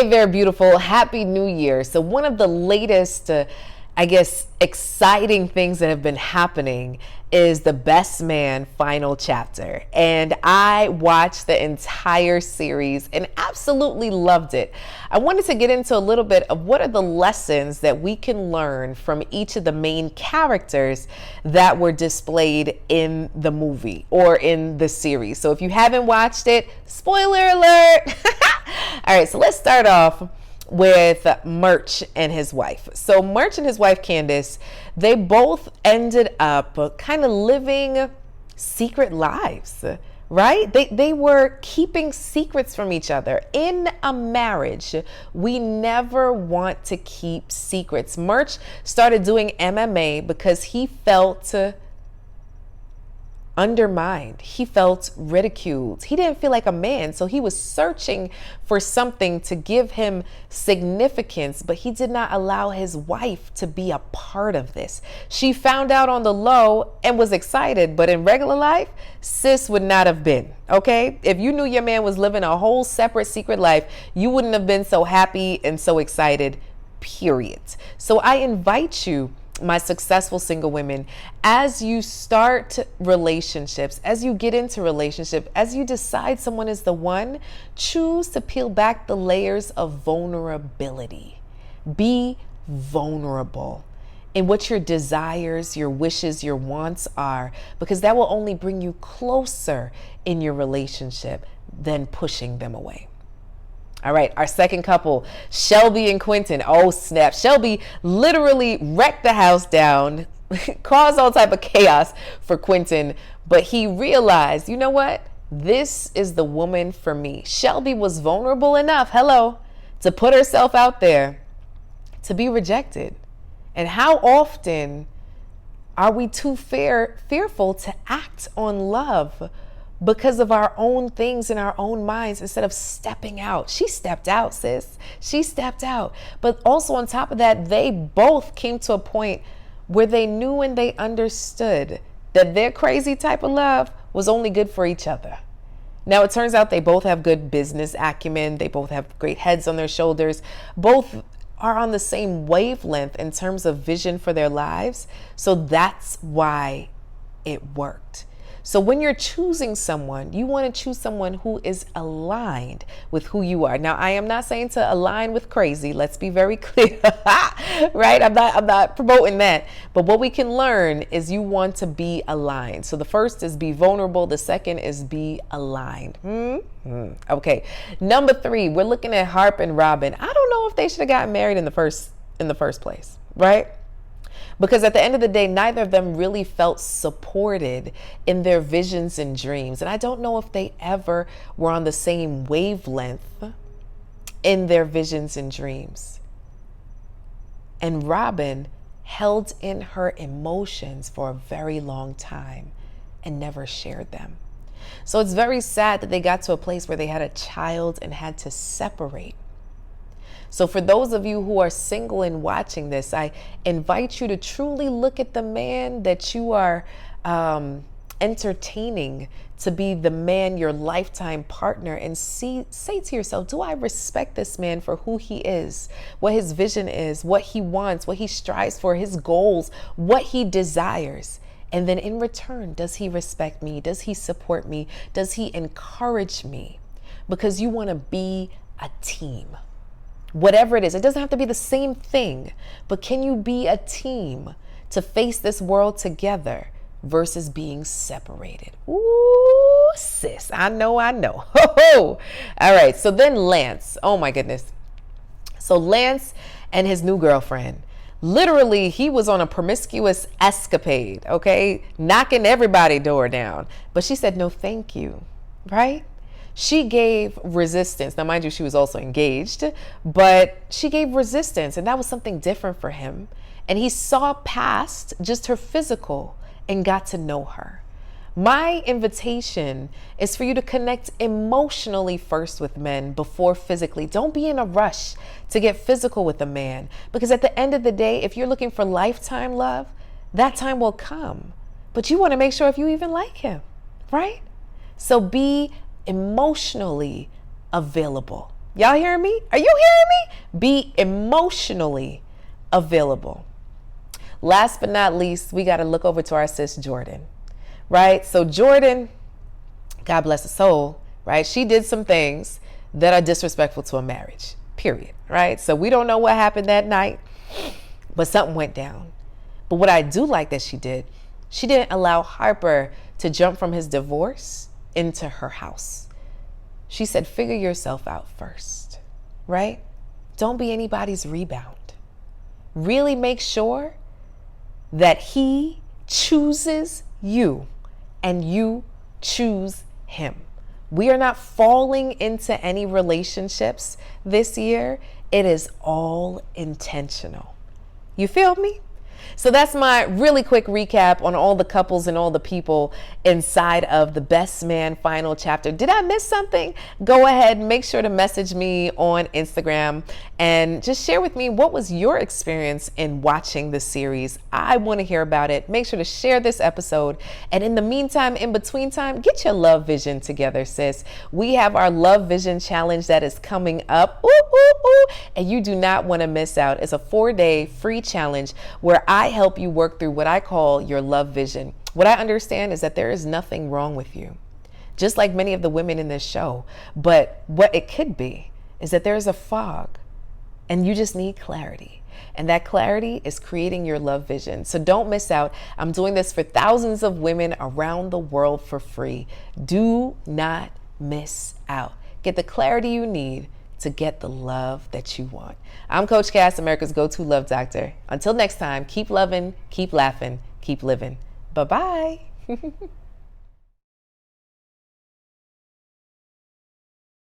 Hey there, beautiful. Happy New Year. So one of the latest, exciting things that have been happening is the Best Man final chapter. And I watched the entire series and absolutely loved it. I wanted to get into a little bit of what are the lessons that we can learn from each of the main characters that were displayed in the movie or in the series. So if you haven't watched it, spoiler alert. All right, so let's start off with Murch and his wife. So Murch and his wife Candace, they both ended up kind of living secret lives, right? They were keeping secrets from each other. In a marriage, we never want to keep secrets. Murch started doing MMA because he felt undermined. He felt ridiculed. He didn't feel like a man, so he was searching for something to give him significance, but he did not allow his wife to be a part of this. She found out on the low and was excited, but in regular life, sis would not have been, okay? If you knew your man was living a whole separate secret life, you wouldn't have been so happy and so excited, period. So I invite you, my successful single women, as you start relationships, as you get into relationship, as you decide someone is the one, choose to peel back the layers of vulnerability. Be vulnerable in what your desires, your wishes, your wants are, because that will only bring you closer in your relationship than pushing them away. All right, our second couple, Shelby and Quentin. Oh, snap. Shelby literally wrecked the house down, caused all type of chaos for Quentin, but he realized, you know what? This is the woman for me. Shelby was vulnerable enough, to put herself out there to be rejected. And how often are we too fearful to act on love because of our own things in our own minds instead of stepping out? She stepped out, sis. She stepped out. But also on top of that, they both came to a point where they knew and they understood that their crazy type of love was only good for each other. Now, it turns out they both have good business acumen. They both have great heads on their shoulders. Both are on the same wavelength in terms of vision for their lives. So that's why it worked. So when you're choosing someone, you want to choose someone who is aligned with who you are. Now, I am not saying to align with crazy. Let's be very clear, right? I'm not promoting that. But what we can learn is you want to be aligned. So the first is be vulnerable. The second is be aligned. Okay. Number 3, we're looking at Harp and Robin. I don't know if they should have gotten married in the first place, right? Because at the end of the day, neither of them really felt supported in their visions and dreams. And I don't know if they ever were on the same wavelength in their visions and dreams. And Robin held in her emotions for a very long time and never shared them. So it's very sad that they got to a place where they had a child and had to separate. So for those of you who are single and watching this, I invite you to truly look at the man that you are entertaining to be the man, your lifetime partner, and say to yourself, do I respect this man for who he is, what his vision is, what he wants, what he strives for, his goals, what he desires? And then in return, does he respect me? Does he support me? Does he encourage me? Because you want to be a team. Whatever it is, it doesn't have to be the same thing, but can you be a team to face this world together versus being separated? Ooh, sis, I know. All right, so then Lance, oh my goodness. So Lance and his new girlfriend, literally, he was on a promiscuous escapade, okay? Knocking everybody's door down. But she said, no, thank you, right? She gave resistance. Now, mind you, she was also engaged, but she gave resistance, and that was something different for him. And he saw past just her physical and got to know her. My invitation is for you to connect emotionally first with men before physically. Don't be in a rush to get physical with a man, because at the end of the day, if you're looking for lifetime love, that time will come. But you want to make sure if you even like him, right? So be emotionally available. Y'all hearing me? Are you hearing me? Be emotionally available. Last but not least, we got to look over to our sis Jordan, right? So Jordan, God bless her soul, right? She did some things that are disrespectful to a marriage, period, right? So we don't know what happened that night, but something went down. But what I do like that she didn't allow Harper to jump from his divorce into her house. She said, figure yourself out first, right? Don't be anybody's rebound. Really make sure that he chooses you and you choose him. We are not falling into any relationships this year. It is all intentional. You feel me? So that's my really quick recap on all the couples and all the people inside of the Best Man final chapter. Did I miss something? Go ahead, make sure to message me on Instagram and just share with me what was your experience in watching the series. I want to hear about it. Make sure to share this episode. And in the meantime, in between time, get your love vision together, sis. We have our love vision challenge that is coming up. Ooh, ooh, ooh. And you do not want to miss out. It's a 4-day free challenge where I help you work through what I call your love vision. What I understand is that there is nothing wrong with you, just like many of the women in this show. But what it could be is that there is a fog and you just need clarity. And that clarity is creating your love vision. So don't miss out. I'm doing this for thousands of women around the world for free. Do not miss out. Get the clarity you need to get the love that you want. I'm Coach Cass, America's go-to love doctor. Until next time, keep loving, keep laughing, keep living. Bye-bye.